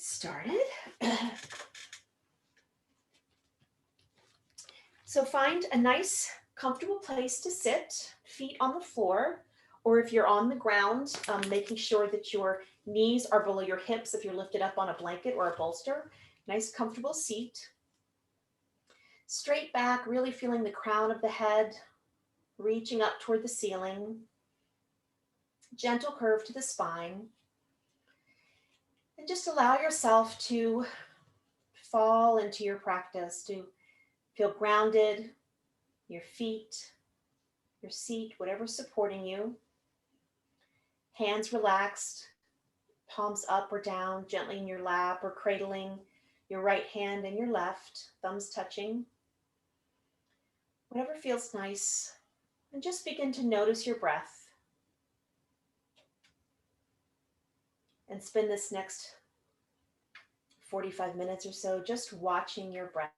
Started. So find a nice, comfortable place to sit, feet on the floor, or if you're on the ground, making sure that your knees are below your hips if you're lifted up on a blanket or a bolster. Nice, comfortable seat. Straight back, really feeling the crown of the head, reaching up toward the ceiling. Gentle curve to the spine. And just allow yourself to fall into your practice, to feel grounded, your feet, your seat, whatever's supporting you. Hands relaxed, palms up or down, gently in your lap or cradling your right hand and your left, thumbs touching. Whatever feels nice. And just begin to notice your breath. And spend this next 45 minutes or so just watching your breath.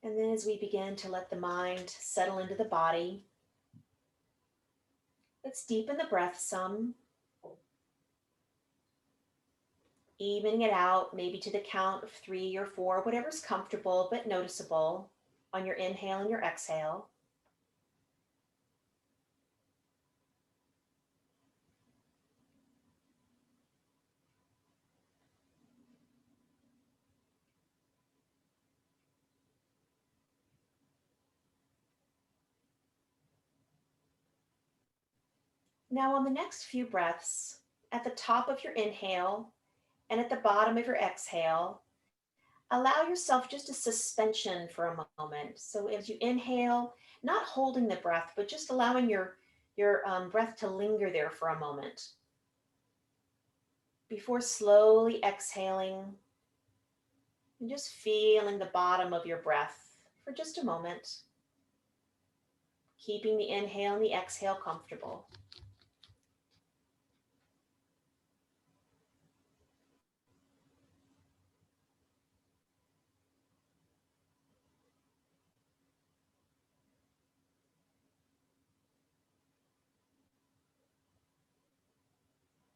And then as we begin to let the mind settle into the body, let's deepen the breath some, evening it out, maybe to the count of 3 or 4, whatever's comfortable but noticeable on your inhale and your exhale. Now on the next few breaths, at the top of your inhale and at the bottom of your exhale, allow yourself just a suspension for a moment. So as you inhale, not holding the breath, but just allowing your breath to linger there for a moment before slowly exhaling and just feeling the bottom of your breath for just a moment, keeping the inhale and the exhale comfortable.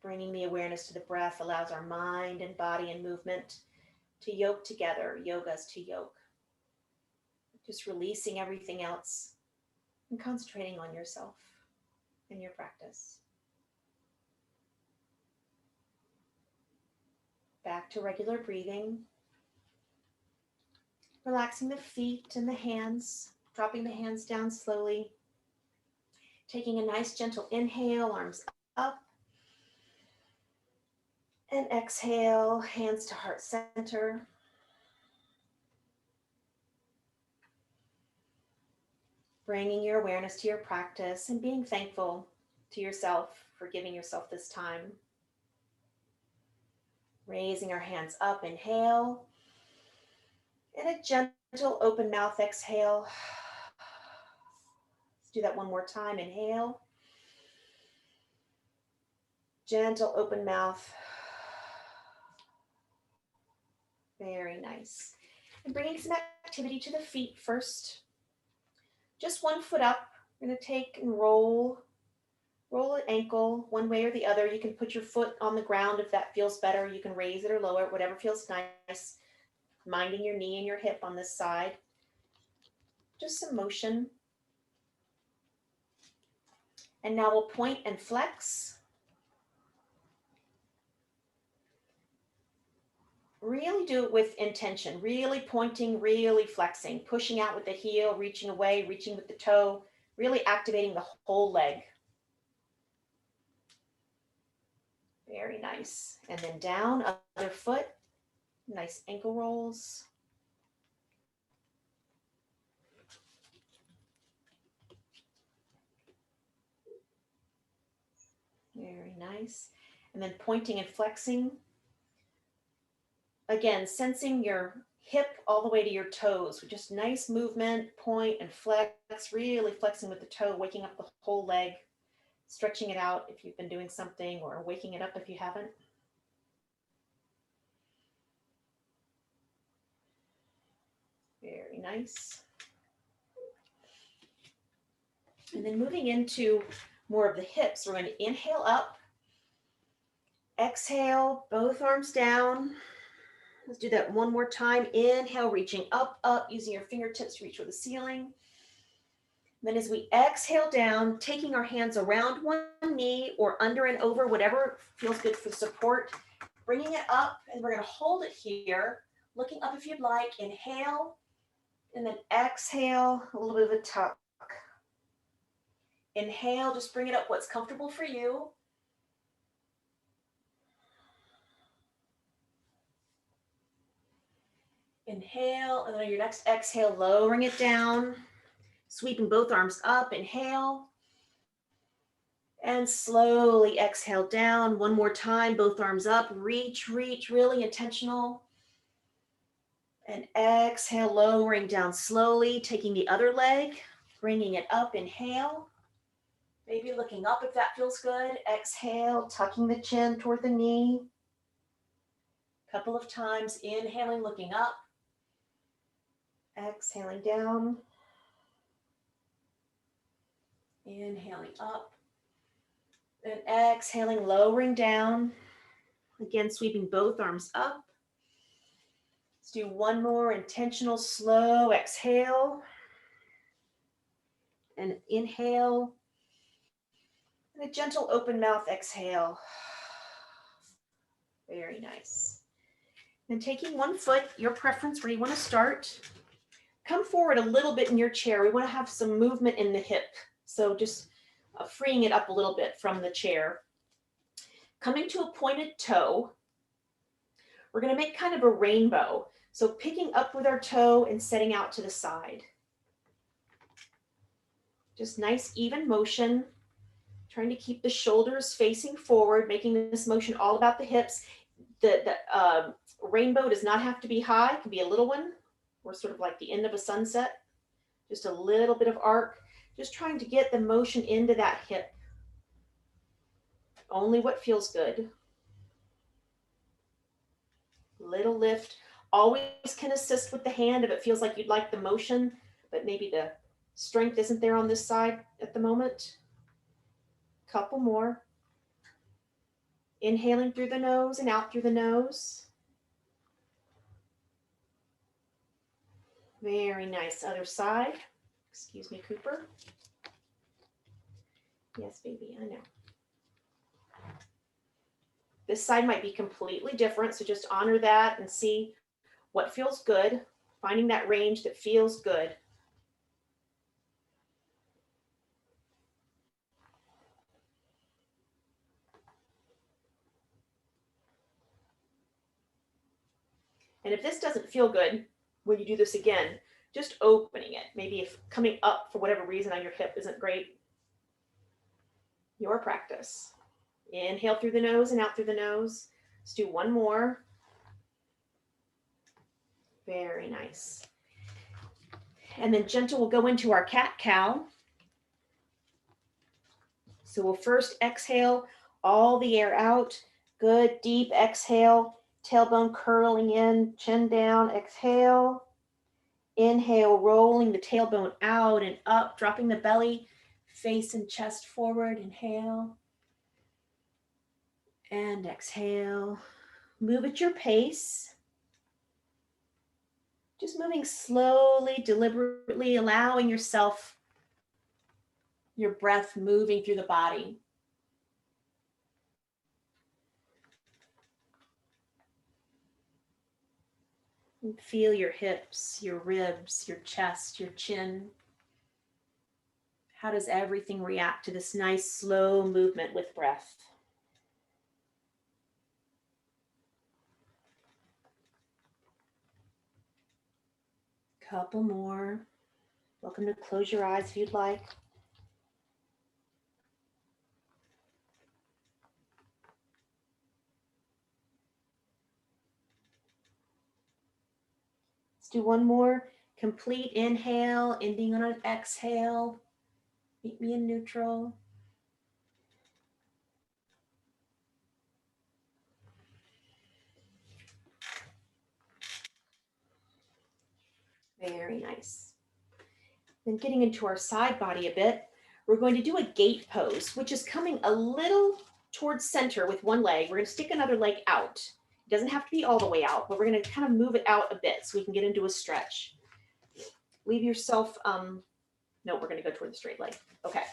Bringing the awareness to the breath allows our mind and body and movement to yoke together, yogas to yoke. Just releasing everything else and concentrating on yourself and your practice. Back to regular breathing. Relaxing the feet and the hands, dropping the hands down slowly. Taking a nice gentle inhale, arms up. And exhale, hands to heart center. Bringing your awareness to your practice and being thankful to yourself for giving yourself this time. Raising our hands up, inhale. And a gentle open mouth exhale. Let's do that one more time. Inhale. Gentle open mouth. Very nice. And bringing some activity to the feet first. Just one foot up. We're going to take and roll an ankle one way or the other. You can put your foot on the ground if that feels better. You can raise it or lower it, whatever feels nice. Minding your knee and your hip on this side. Just some motion. And now we'll point and flex. Really do it with intention, really pointing, really flexing, pushing out with the heel, reaching away, reaching with the toe, really activating the whole leg. Very nice. And then down, other foot, nice ankle rolls. Very nice. And then pointing and flexing. Again, sensing your hip all the way to your toes with just nice movement, point and flex, really flexing with the toe, waking up the whole leg, stretching it out if you've been doing something, or waking it up if you haven't. Very nice. And then moving into more of the hips, we're going to inhale up, exhale, both arms down. Let's do that one more time. Inhale, reaching up, up, using your fingertips to reach for the ceiling. Then as we exhale down, taking our hands around one knee or under and over, whatever feels good for support, bringing it up, and we're going to hold it here, looking up if you'd like. Inhale, and then exhale, a little bit of a tuck. Inhale, just bring it up what's comfortable for you. Inhale, and then on your next exhale, lowering it down, sweeping both arms up. Inhale, and slowly exhale down. One more time, both arms up, reach, reach, really intentional. And exhale, lowering down slowly, taking the other leg, bringing it up. Inhale, maybe looking up if that feels good. Exhale, tucking the chin toward the knee. Couple of times, inhaling, looking up. Exhaling down. Inhaling up. And exhaling, lowering down. Again, sweeping both arms up. Let's do one more intentional, slow exhale. And inhale. And a gentle open mouth exhale. Very nice. And taking one foot, your preference where you want to start. Come forward a little bit in your chair. We want to have some movement in the hip. So just freeing it up a little bit from the chair. Coming to a pointed toe. We're going to make kind of a rainbow. So picking up with our toe and setting out to the side. Just nice even motion. Trying to keep the shoulders facing forward, making this motion all about the hips. The rainbow does not have to be high. It can be a little one. We're sort of like the end of a sunset. Just a little bit of arc. Just trying to get the motion into that hip. Only what feels good. Little lift. Always can assist with the hand if it feels like you'd like the motion, but maybe the strength isn't there on this side at the moment. Couple more. Inhaling through the nose and out through the nose. Very nice. Other side. Excuse me, Cooper. Yes, baby, I know. This side might be completely different, so just honor that and see what feels good. Finding that range that feels good. And if this doesn't feel good when you do this again, just opening it. Maybe if coming up for whatever reason on your hip isn't great, your practice. Inhale through the nose and out through the nose. Let's do one more. Very nice. And then gentle, we'll go into our cat-cow. So we'll first exhale all the air out. Good, deep exhale. Tailbone curling in, chin down, exhale. Inhale, rolling the tailbone out and up, dropping the belly, face and chest forward. Inhale. And exhale. Move at your pace. Just moving slowly, deliberately, allowing yourself, your breath moving through the body. And feel your hips, your ribs, your chest, your chin. How does everything react to this nice, slow movement with breath? Couple more. Welcome to close your eyes if you'd like. Let's do one more complete inhale, ending on an exhale. Meet me in neutral. Very nice. Then getting into our side body a bit, we're going to do a gate pose, which is coming a little towards center with one leg. We're going to stick another leg out. It doesn't have to be all the way out, but we're going to kind of move it out a bit so we can get into a stretch. Leave yourself, no, we're going to go toward the straight leg. Okay.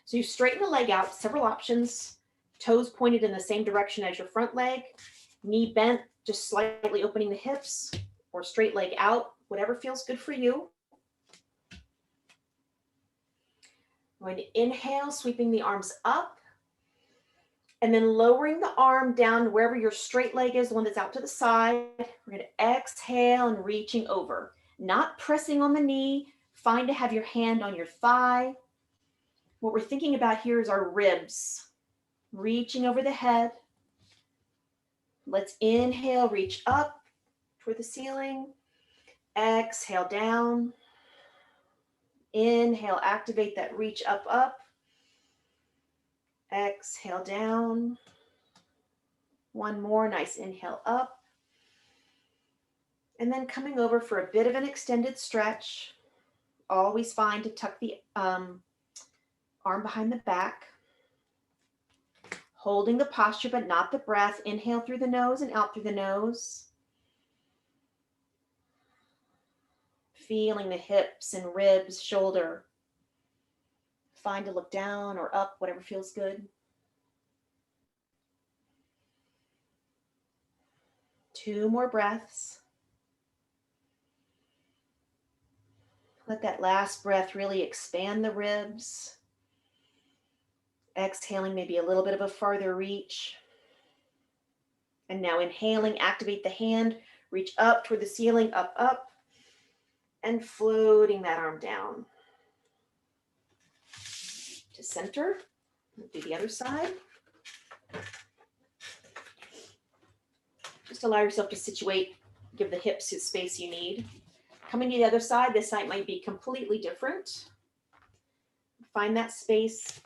So you straighten the leg out, several options, toes pointed in the same direction as your front leg, knee bent, just slightly opening the hips, or straight leg out, whatever feels good for you. I'm going to inhale, sweeping the arms up, and then lowering the arm down wherever your straight leg is, the one that's out to the side. We're going to exhale and reaching over, not pressing on the knee. Fine to have your hand on your thigh. What we're thinking about here is our ribs, reaching over the head. Let's inhale, reach up toward the ceiling. Exhale down. Inhale, activate that reach up, up. Exhale down. One more, nice inhale up. And then coming over for a bit of an extended stretch. Always fine to tuck the arm behind the back. Holding the posture, but not the breath. Inhale through the nose and out through the nose. Feeling the hips and ribs, shoulder. Fine to look down or up, whatever feels good. 2 more breaths. Let that last breath really expand the ribs. Exhaling, maybe a little bit of a farther reach. And now inhaling, activate the hand, reach up toward the ceiling, up, up, and floating that arm down. To center, we'll do the other side. Just allow yourself to situate, give the hips the space you need. Coming to the other side, this side might be completely different. Find that space,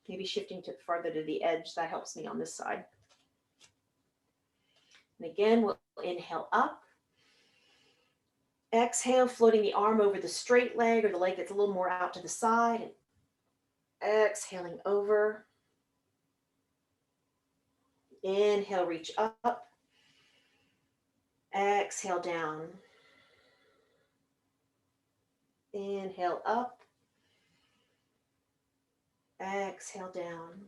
maybe shifting to farther to the edge. That helps me on this side. And again, we'll inhale up. Exhale, floating the arm over the straight leg or the leg that's a little more out to the side. And exhaling over. Inhale, reach up. Exhale down. Inhale up. Exhale down.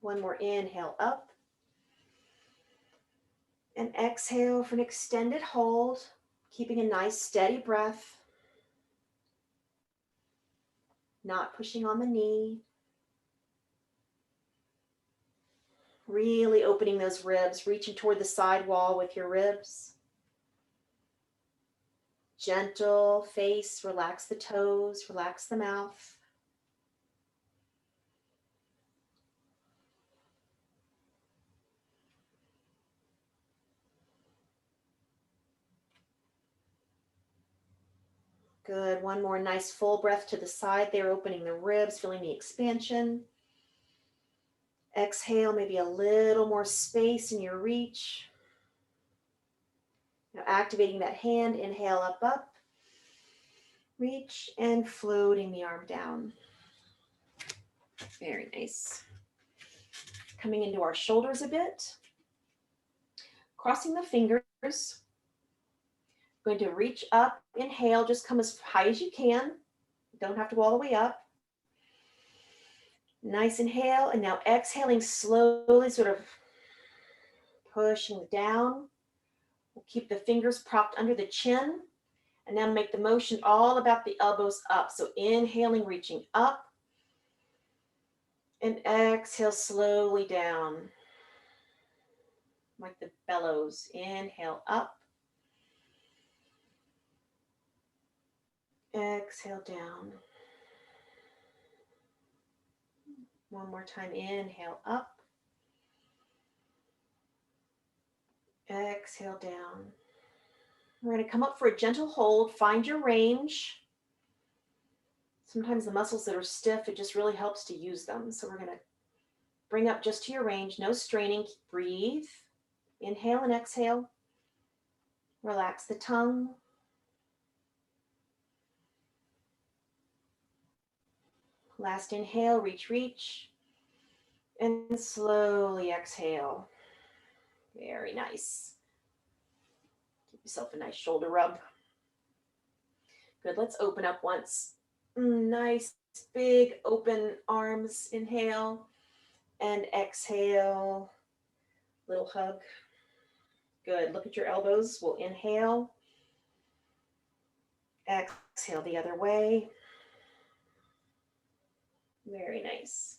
One more inhale up. And exhale for an extended hold, keeping a nice steady breath. Not pushing on the knee. Really opening those ribs, reaching toward the side wall with your ribs. Gentle face, relax the toes, relax the mouth. Good. One more nice full breath to the side there, opening the ribs, feeling the expansion. Exhale, maybe a little more space in your reach. Now activating that hand, inhale up, up. Reach and floating the arm down. Very nice. Coming into our shoulders a bit. Crossing the fingers. Going to reach up, inhale, just come as high as you can. Don't have to go all the way up. Nice inhale, and now exhaling slowly, sort of pushing down. We'll keep the fingers propped under the chin, and now make the motion all about the elbows up. So inhaling, reaching up, and exhale slowly down. Like the bellows, inhale up. Exhale down. One more time, inhale up. Exhale down. We're going to come up for a gentle hold. Find your range. Sometimes the muscles that are stiff, it just really helps to use them. So we're going to bring up just to your range. No straining. Breathe. Inhale and exhale. Relax the tongue. Last inhale, reach, reach. And slowly exhale. Very nice. Give yourself a nice shoulder rub. Good, let's open up once. Nice, big open arms. Inhale and exhale. Little hug. Good, look at your elbows. We'll inhale. Exhale the other way. Very nice.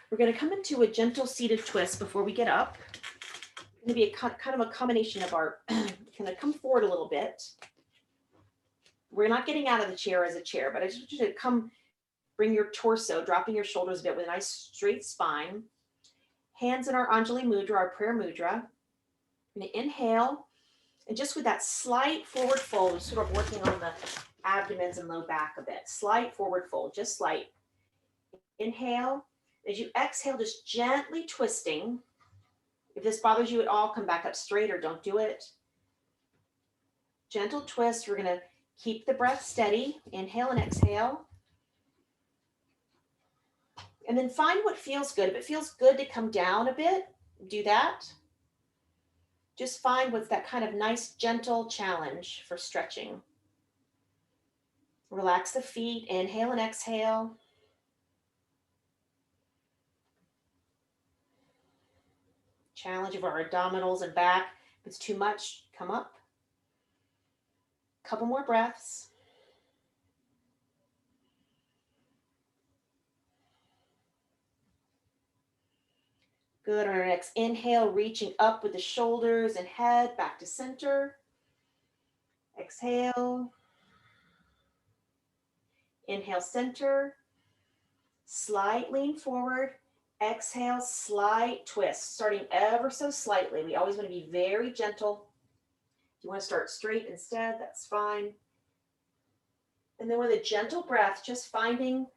We're going to come into a gentle seated twist before we get up. It's going to be a kind of a combination of our, kind of come forward a little bit. We're not getting out of the chair as a chair, but I just want you to come, bring your torso, dropping your shoulders a bit with a nice straight spine. Hands in our Anjali Mudra, our prayer mudra. I'm going to inhale, and just with that slight forward fold, sort of working on the abdomens and low back a bit. Slight forward fold, just slight. Inhale. As you exhale, just gently twisting. If this bothers you at all, come back up straight or don't do it. Gentle twist. We're going to keep the breath steady. Inhale and exhale. And then find what feels good. If it feels good to come down a bit, do that. Just find what's that kind of nice, gentle challenge for stretching. Relax the feet. Inhale and exhale. Challenge of our abdominals and back. If it's too much, come up. Couple more breaths. Good. On our next inhale, reaching up with the shoulders and head back to center. Exhale. Inhale, center. Slight lean forward. Exhale, slight twist, starting ever so slightly. We always want to be very gentle. If you want to start straight instead, that's fine. And then with a gentle breath, just finding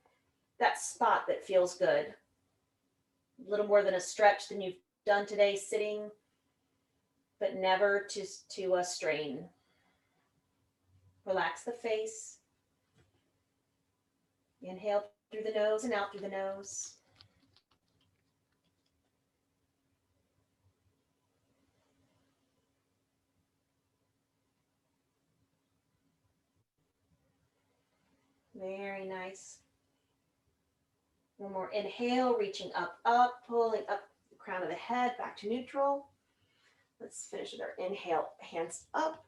that spot that feels good. A little more than a stretch than you've done today sitting, but never to strain. Relax the face. Inhale through the nose and out through the nose. Very nice. One more inhale, reaching up, pulling up the crown of the head back to neutral. Let's finish with our inhale, hands up.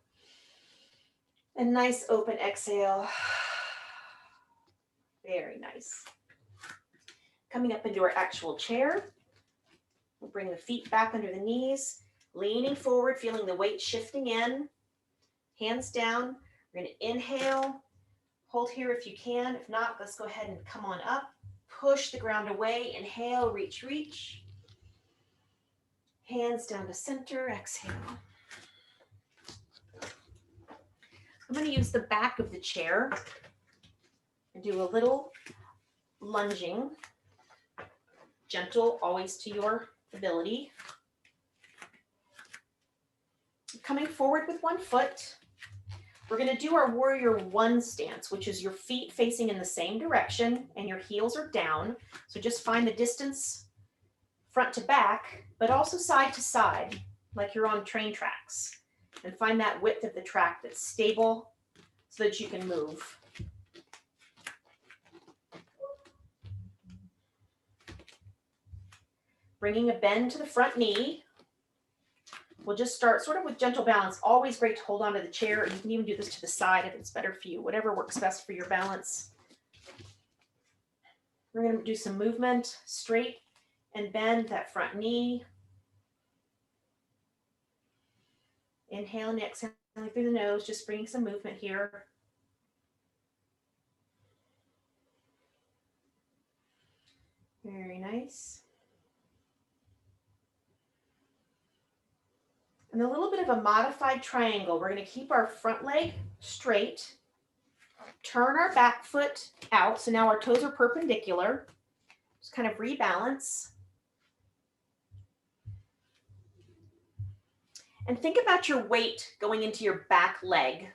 And nice open exhale. Very nice. Coming up into our actual chair. We'll bring the feet back under the knees, leaning forward, feeling the weight shifting in. Hands down. We're going to inhale. Hold here if you can. If not, let's go ahead and come on up. Push the ground away. Inhale, reach, reach. Hands down to center. Exhale. I'm going to use the back of the chair and do a little lunging. Gentle, always to your ability. Coming forward with one foot. We're going to do our warrior one stance, which is your feet facing in the same direction and your heels are down. So just find the distance front to back, but also side to side, like you're on train tracks. And find that width of the track that's stable so that you can move. Bringing a bend to the front knee. We'll just start sort of with gentle balance. Always great to hold on to the chair. You can even do this to the side if it's better for you. Whatever works best for your balance. We're going to do some movement. Straight and bend that front knee. Inhale and exhale through the nose. Just bringing some movement here. Very nice. And a little bit of a modified triangle. We're going to keep our front leg straight, turn our back foot out. So now our toes are perpendicular. Just kind of rebalance. And think about your weight going into your back leg.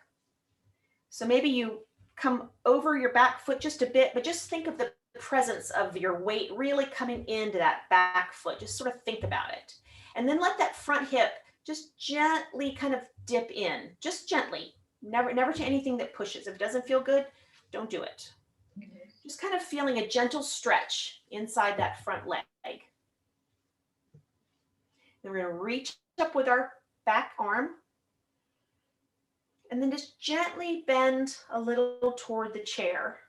So maybe you come over your back foot just a bit, but just think of the presence of your weight really coming into that back foot. Just sort of think about it. And then let that front hip just gently kind of dip in, just gently. Never to anything that pushes. If it doesn't feel good, don't do it. Just kind of feeling a gentle stretch inside that front leg. Then we're going to reach up with our back arm and then just gently bend a little toward the chair.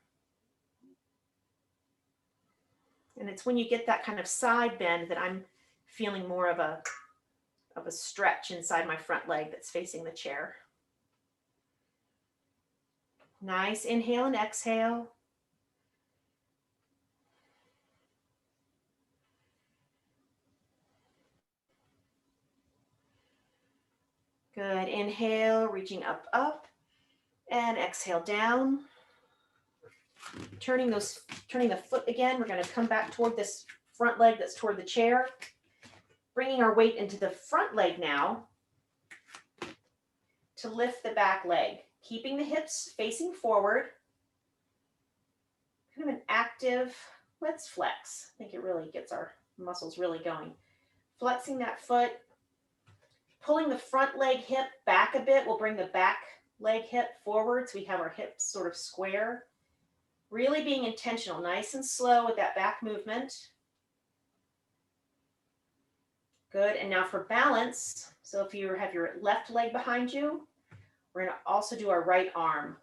And it's when you get that kind of side bend that I'm feeling more of a stretch inside my front leg that's facing the chair. Nice inhale and exhale. Good. Inhale, reaching up, and exhale down. Turning the foot again. We're going to come back toward this front leg that's toward the chair. Bringing our weight into the front leg now to lift the back leg. Keeping the hips facing forward. Kind of an active, let's flex. I think it really gets our muscles really going. Flexing that foot. Pulling the front leg hip back a bit will bring the back leg hip forward so we have our hips sort of square. Really being intentional, nice and slow with that back movement. Good, and now for balance, so if you have your left leg behind you, we're going to also do our right arm.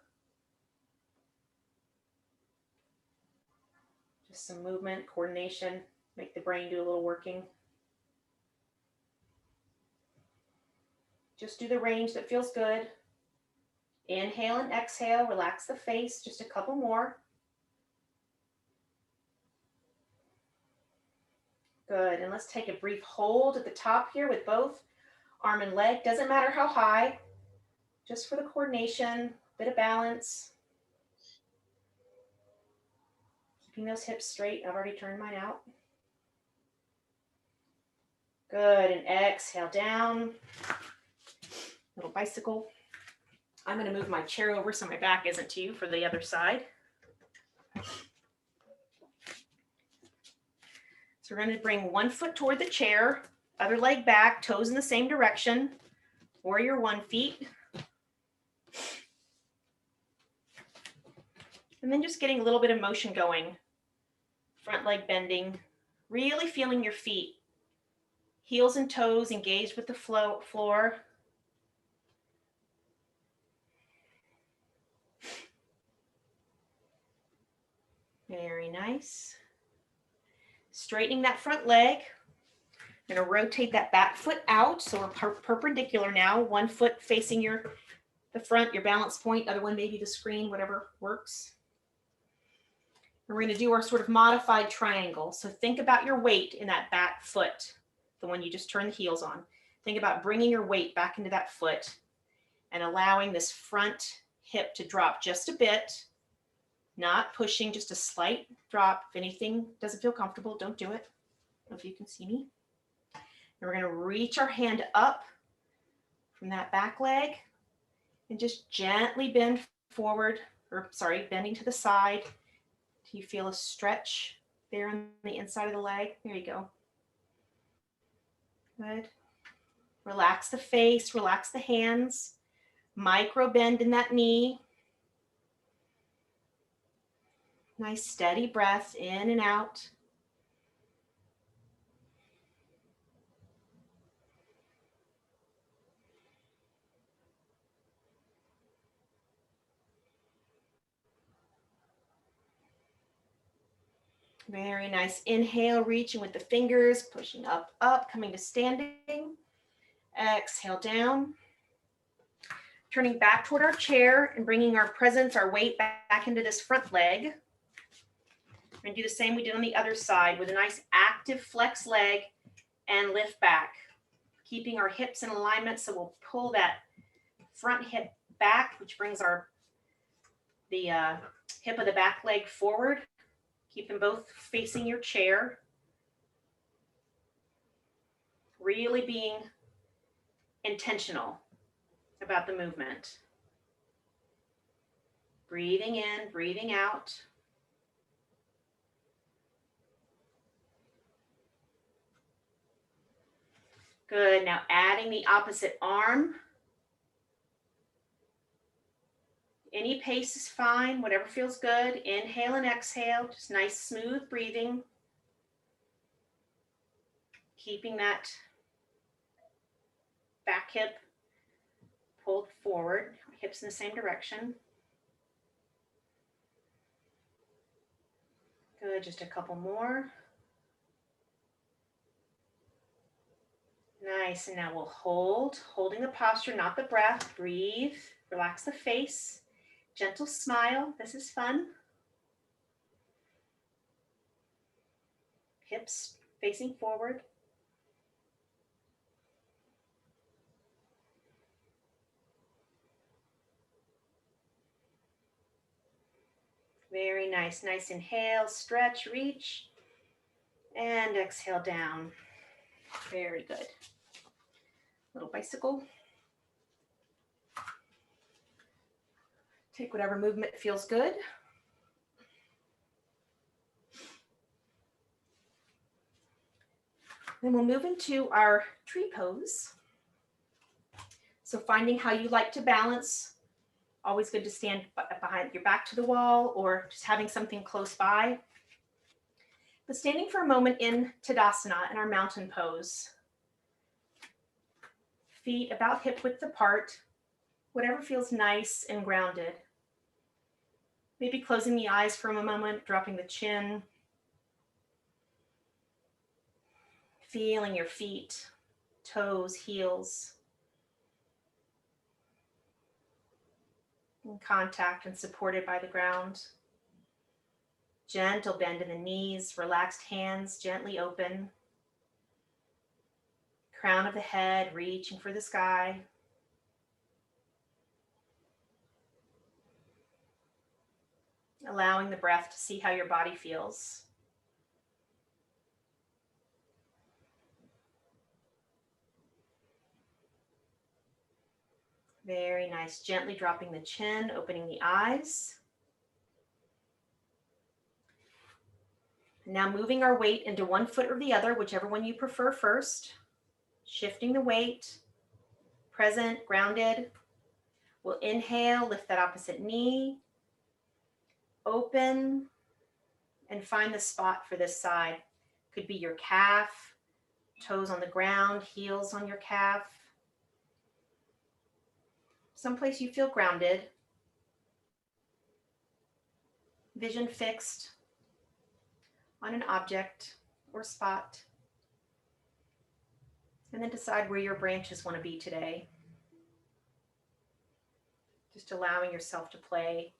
Just some movement, coordination, make the brain do a little working. Just do the range that feels good. Inhale and exhale, relax the face, just a couple more. Good, and let's take a brief hold at the top here with both arm and leg. Doesn't matter how high, just for the coordination, bit of balance. Keeping those hips straight. I've already turned mine out. Good, and exhale down. Little bicycle. I'm going to move my chair over so my back isn't to you for the other side. So we're going to bring one foot toward the chair, other leg back, toes in the same direction, warrior 1 feet. And then just getting a little bit of motion going. Front leg bending, really feeling your feet. Heels and toes engaged with the floor. Very nice. Straightening that front leg. I'm going to rotate that back foot out. So we're perpendicular now. One foot facing the front, your balance point. Other one maybe the screen, whatever works. And we're going to do our sort of modified triangle. So think about your weight in that back foot, the one you just turned the heels on. Think about bringing your weight back into that foot and allowing this front hip to drop just a bit. Not pushing, just a slight drop. If anything doesn't feel comfortable, don't do it. I don't know if you can see me. And we're going to reach our hand up from that back leg and just gently bend forward, bending to the side. Do you feel a stretch there on the inside of the leg? There you go. Good. Relax the face, relax the hands. Micro bend in that knee. Nice steady breath in and out. Very nice. Inhale, reaching with the fingers, pushing up, coming to standing. Exhale down. Turning back toward our chair and bringing our presence, our weight back into this front leg. We're going to do the same we did on the other side with a nice active flex leg and lift back. keeping our hips in alignment. So we'll pull that front hip back, which brings the hip of the back leg forward. Keep them both facing your chair. Really being intentional about the movement. Breathing in, breathing out. Good. Now adding the opposite arm. Any pace is fine, whatever feels good. Inhale and exhale, just nice smooth breathing. Keeping that back hip pulled forward, hips in the same direction. Good, just a couple more. Nice, and now we'll holding the posture, not the breath. Breathe, relax the face. Gentle smile, this is fun. Hips facing forward. Very nice. Nice inhale, stretch, reach, and exhale down. Very good. Little bicycle. Take whatever movement feels good. Then we'll move into our tree pose. So finding how you like to balance. Always good to stand behind your back to the wall or just having something close by. But standing for a moment in Tadasana in our mountain pose. Feet about hip width apart, whatever feels nice and grounded. Maybe closing the eyes for a moment, dropping the chin. Feeling your feet, toes, heels. In contact and supported by the ground. Gentle bend in the knees, relaxed hands gently open. Crown of the head reaching for the sky. Allowing the breath to see how your body feels. Very nice. Gently dropping the chin, opening the eyes. Now moving our weight into one foot or the other, whichever one you prefer first. Shifting the weight, present, grounded. We'll inhale, lift that opposite knee. Open and find the spot for this side. Could be your calf, toes on the ground, heels on your calf. Someplace you feel grounded. Vision fixed on an object or spot. And then decide where your branches want to be today. Just allowing yourself to play.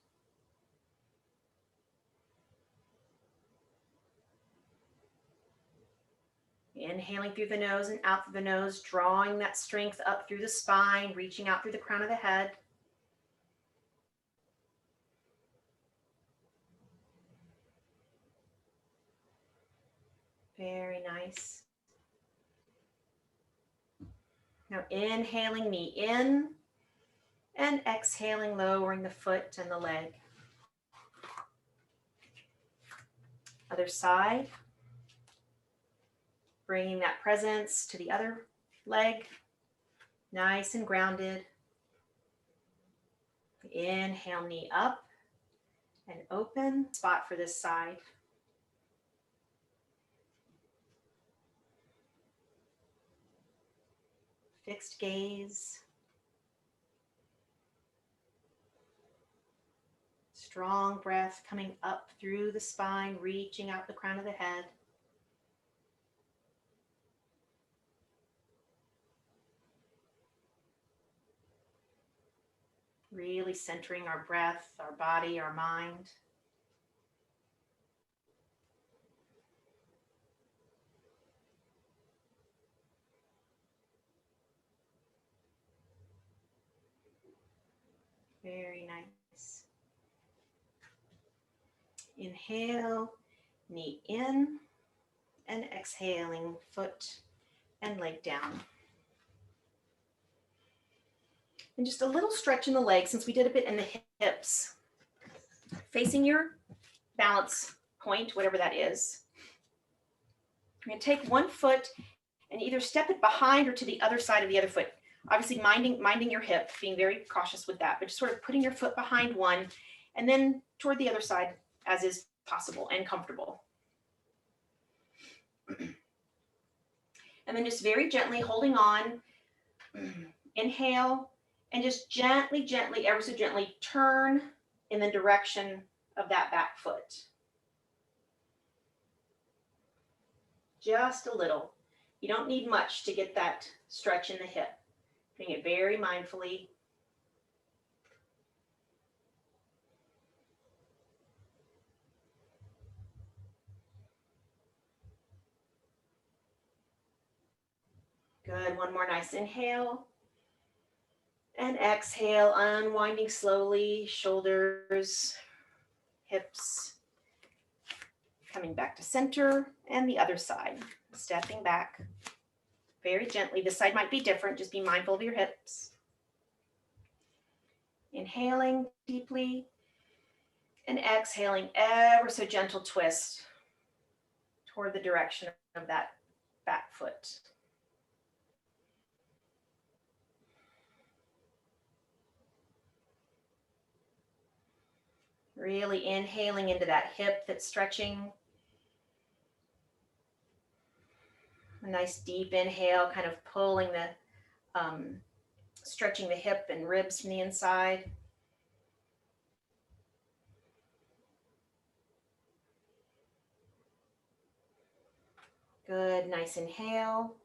Inhaling through the nose and out through the nose, drawing that strength up through the spine, reaching out through the crown of the head. Very nice. Now inhaling, knee in, and exhaling, lowering the foot and the leg. Other side. Bringing that presence to the other leg, nice and grounded. Inhale, knee up and open. Spot for this side. Fixed gaze. Strong breath coming up through the spine, reaching out the crown of the head. Really centering our breath, our body, our mind. Very nice. Inhale, knee in, and exhaling, foot and leg down. And just a little stretch in the legs, since we did a bit in the hips. Facing your balance point, whatever that is. You're going to take one foot and either step it behind or to the other side of the other foot. Obviously minding your hip, being very cautious with that, but just sort of putting your foot behind one and then toward the other side as is possible and comfortable. And then just very gently holding on, inhale, and just gently, ever so gently turn in the direction of that back foot. Just a little. You don't need much to get that stretch in the hip. Doing it very mindfully. Good. One more nice inhale. And exhale, unwinding slowly, shoulders, hips, coming back to center, and the other side, stepping back very gently. This side might be different, just be mindful of your hips. Inhaling deeply, and exhaling, ever so gentle twist toward the direction of that back foot. Really inhaling into that hip that's stretching. A nice deep inhale, kind of pulling the, stretching the hip and ribs from the inside. Good, nice inhale.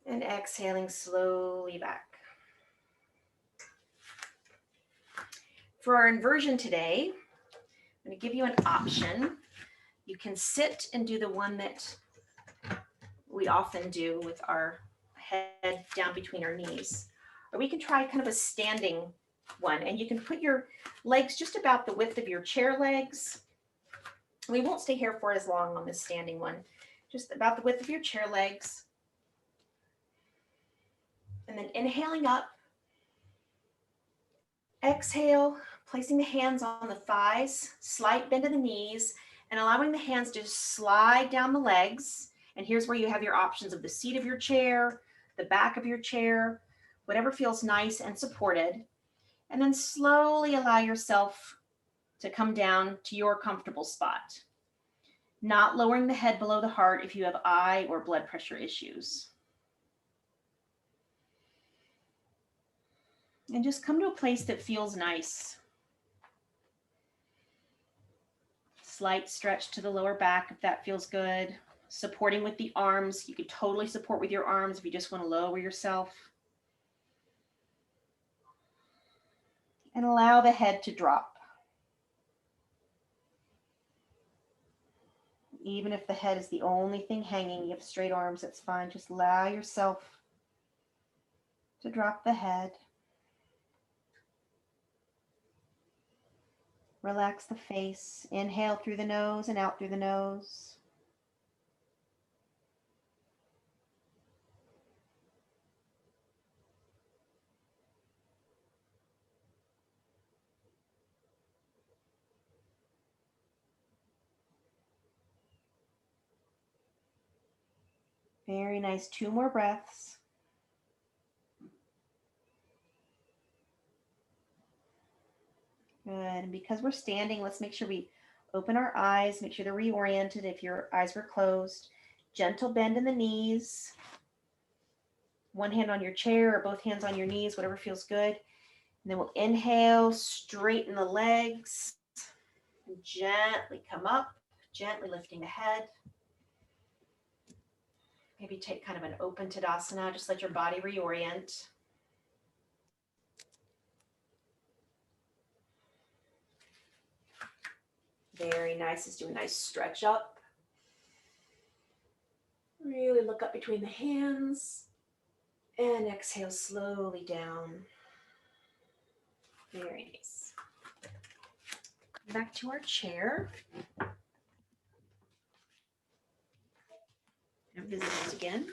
And exhaling slowly back. For our inversion today, I'm going to give you an option. You can sit and do the one that we often do with our head down between our knees. Or we can try kind of a standing one, and you can put your legs just about the width of your chair legs. We won't stay here for as long on this standing one, just about the width of your chair legs. And then inhaling up, exhale, placing the hands on the thighs, slight bend of the knees, and allowing the hands to slide down the legs. And here's where you have your options of the seat of your chair, the back of your chair, whatever feels nice and supported. And then slowly allow yourself to come down to your comfortable spot. Not lowering the head below the heart if you have eye or blood pressure issues. And just come to a place that feels nice. Slight stretch to the lower back if that feels good. Supporting with the arms. You could totally support with your arms if you just want to lower yourself. And allow the head to drop. Even if the head is the only thing hanging, you have straight arms, that's fine. Just allow yourself to drop the head. Relax the face. Inhale through the nose and out through the nose. Very nice. 2 more breaths. Good. And because we're standing, let's make sure we open our eyes, make sure they're reoriented if your eyes were closed. Gentle bend in the knees. One hand on your chair or both hands on your knees, whatever feels good. And then we'll inhale, straighten the legs, and gently come up, gently lifting the head. Maybe take kind of an open Tadasana, just let your body reorient. Very nice. Let's do a nice stretch up. Really look up between the hands and exhale slowly down. Very nice. Back to our chair. And visitors again.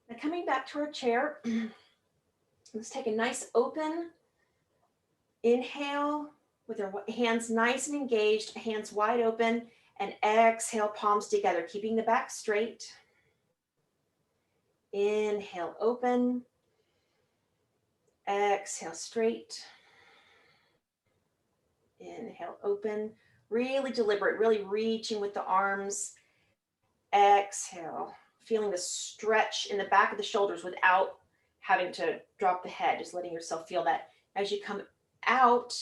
Now coming back to our chair, let's take a nice open inhale with our hands nice and engaged, hands wide open, and exhale, palms together, keeping the back straight. Inhale, open. Exhale, straight. Inhale, open. Really deliberate, really reaching with the arms. Exhale, feeling the stretch in the back of the shoulders without having to drop the head, just letting yourself feel that. As you come out,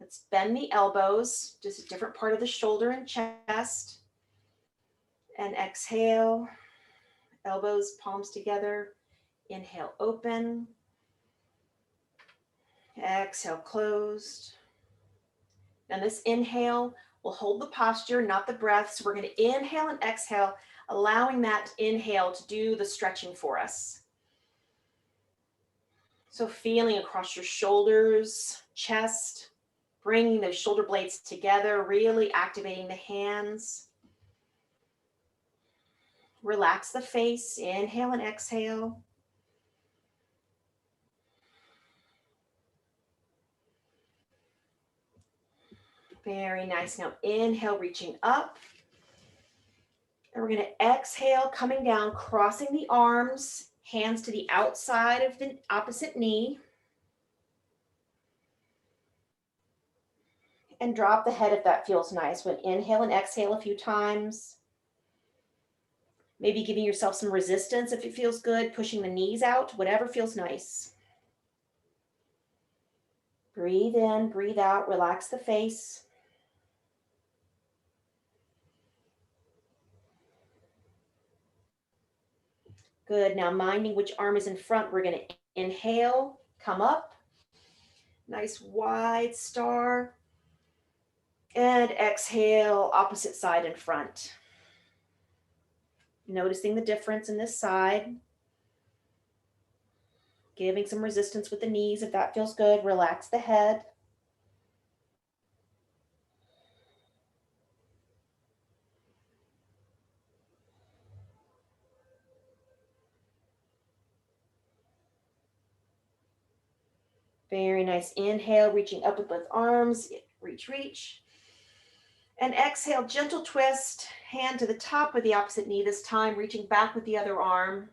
let's bend the elbows, just a different part of the shoulder and chest. And exhale, elbows, palms together. Inhale, open. Exhale, closed. Now this inhale will hold the posture, not the breath. So we're going to inhale and exhale, allowing that inhale to do the stretching for us. So feeling across your shoulders, chest, bringing those shoulder blades together, really activating the hands. Relax the face, inhale and exhale. Very nice. Now inhale, reaching up. And we're going to exhale, coming down, crossing the arms, hands to the outside of the opposite knee. And drop the head if that feels nice. When inhale and exhale a few times. Maybe giving yourself some resistance if it feels good, pushing the knees out, whatever feels nice. Breathe in, breathe out, relax the face. Good. Now minding which arm is in front, we're going to inhale, come up. Nice wide star. And exhale, opposite side in front. Noticing the difference in this side. Giving some resistance with the knees if that feels good. Relax the head. Very nice. Inhale, reaching up with both arms. Reach, reach. And exhale, gentle twist. Hand to the top with the opposite knee this time, reaching back with the other arm.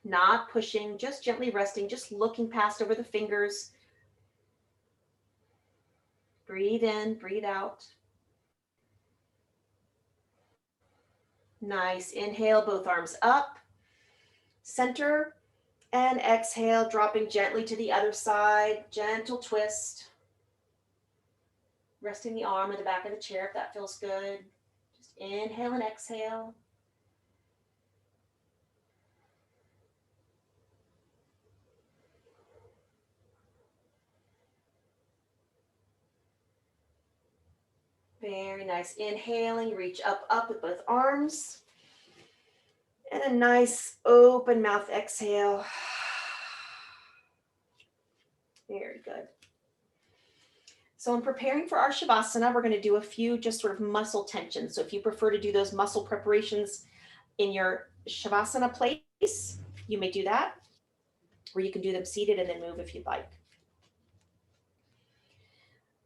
Not pushing, just gently resting, just looking past over the fingers. Breathe in, breathe out. Nice. Inhale, both arms up. Center. And exhale, dropping gently to the other side. Gentle twist. Resting the arm in the back of the chair if that feels good. Just inhale and exhale. Very nice. Inhaling, reach up, up with both arms. And a nice open mouth exhale. Very good. So in preparing for our Shavasana, we're going to do a few just sort of muscle tensions. So if you prefer to do those muscle preparations in your Shavasana place, you may do that. Or you can do them seated and then move if you'd like.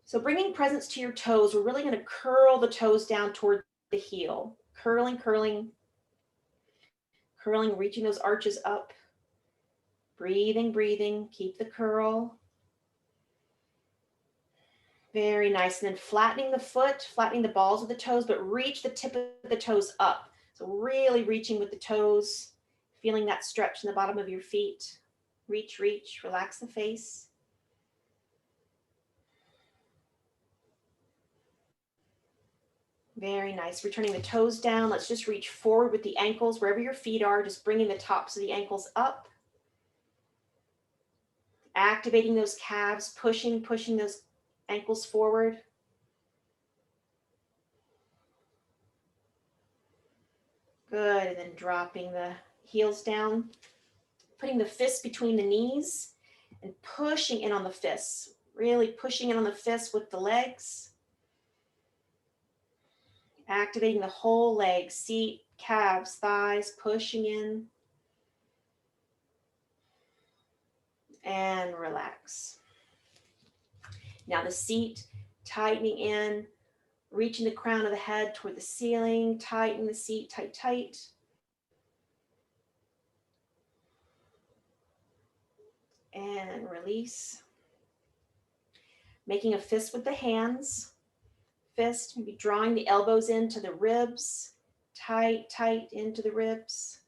So bringing presence to your toes, we're really going to curl the toes down toward the heel. Curling, curling, curling, reaching those arches up. Breathing, breathing, keep the curl. Very nice. And then flattening the foot, flattening the balls of the toes, but reach the tip of the toes up. So really reaching with the toes, feeling that stretch in the bottom of your feet. Reach, reach, relax the face. Very nice. Returning the toes down. Let's just reach forward with the ankles, wherever your feet are, just bringing the tops of the ankles up. Activating those calves, pushing those ankles forward. Good. And then dropping the heels down, putting the fists between the knees and pushing in on the fists. Really pushing in on the fists with the legs. Activating the whole leg, seat, calves, thighs, pushing in. And relax. Now the seat, tightening in, reaching the crown of the head toward the ceiling, tighten the seat, tight, tight. And release. Making a fist with the hands. Fist, maybe drawing the elbows into the ribs, tight, tight into the ribs.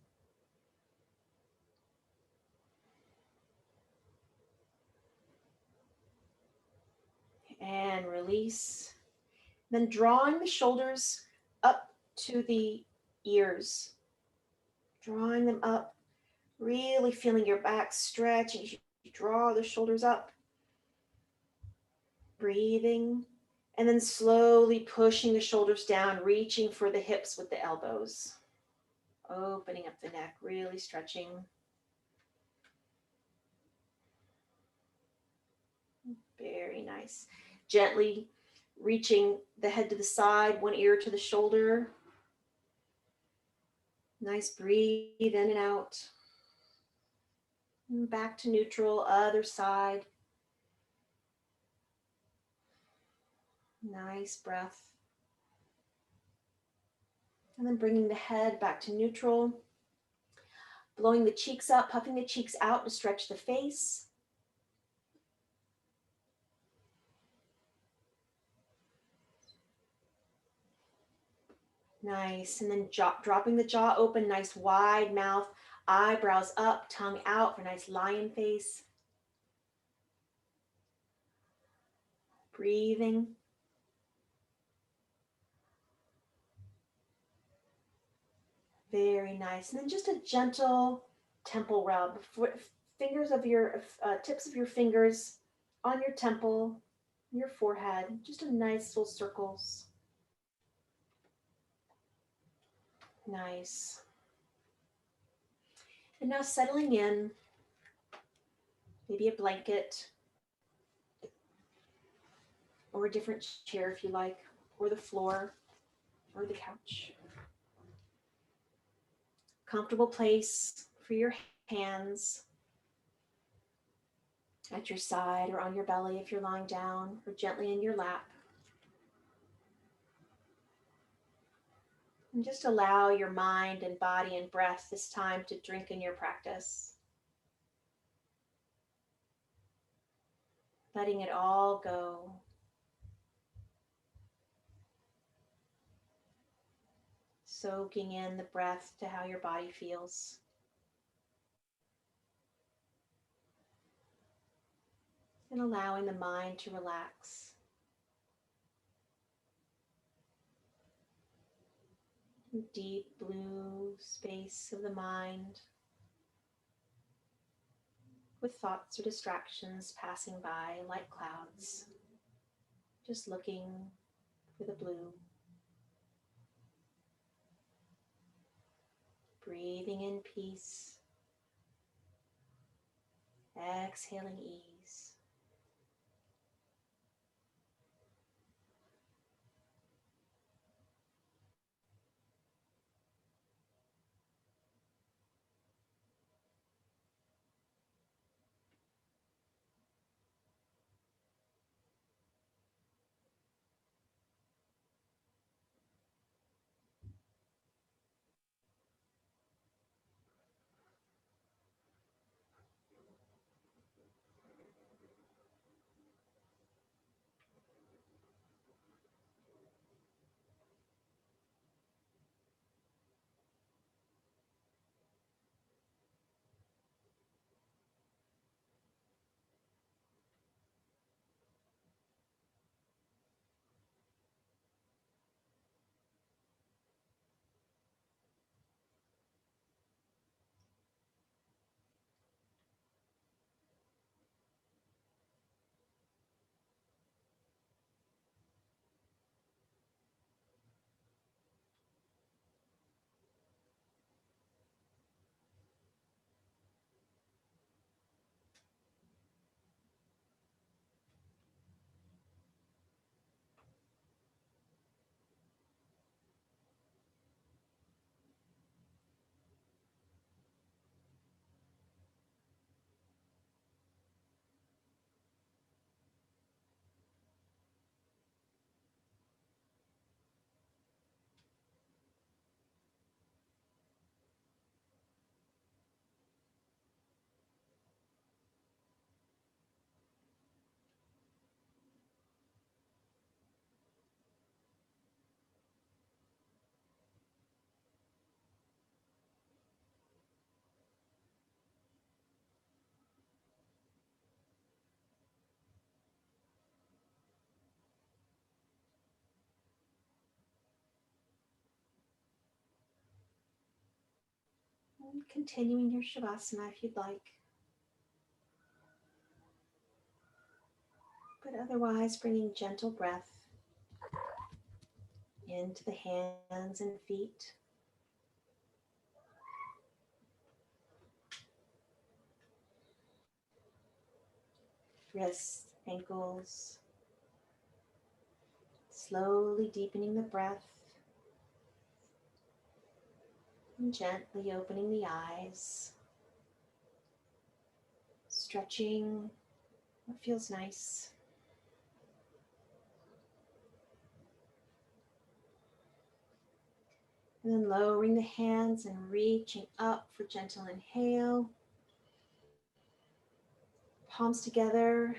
And release. Then drawing the shoulders up to the ears, drawing them up, really feeling your back stretch as you draw the shoulders up. Breathing, and then slowly pushing the shoulders down, reaching for the hips with the elbows. Opening up the neck, really stretching. Very nice. Gently reaching the head to the side, one ear to the shoulder. Nice, breathe in and out. And back to neutral, other side. Nice breath. And then bringing the head back to neutral. Blowing the cheeks up, puffing the cheeks out to stretch the face. Nice, and then dropping the jaw open, nice wide mouth, eyebrows up, tongue out for a nice lion face. Breathing. Very nice, and then just a gentle temple rub. Fingers of your, tips of your fingers on your temple, your forehead, just a nice little circles. Nice. And now settling in, maybe a blanket or a different chair if you like, or the floor or the couch. Comfortable place for your hands at your side or on your belly if you're lying down, or gently in your lap. And just allow your mind and body and breath this time to drink in your practice. Letting it all go. Soaking in the breath to how your body feels. And allowing the mind to relax. Deep blue space of the mind, with thoughts or distractions passing by like clouds, just looking for the blue. Breathing in peace, exhaling ease. And continuing your Shavasana if you'd like. But otherwise, bringing gentle breath into the hands and feet. Wrists, ankles. Slowly deepening the breath and gently opening the eyes. Stretching what feels nice. And then lowering the hands and reaching up for gentle inhale. Palms together.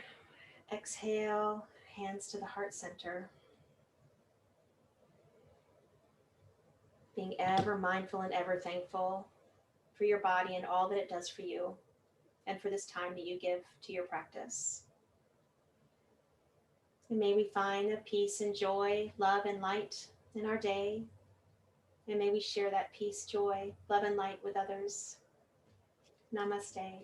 Exhale, hands to the heart center. Being ever mindful and ever thankful for your body and all that it does for you and for this time that you give to your practice. And may we find the peace and joy, love and light in our day. And may we share that peace, joy, love and light with others. Namaste.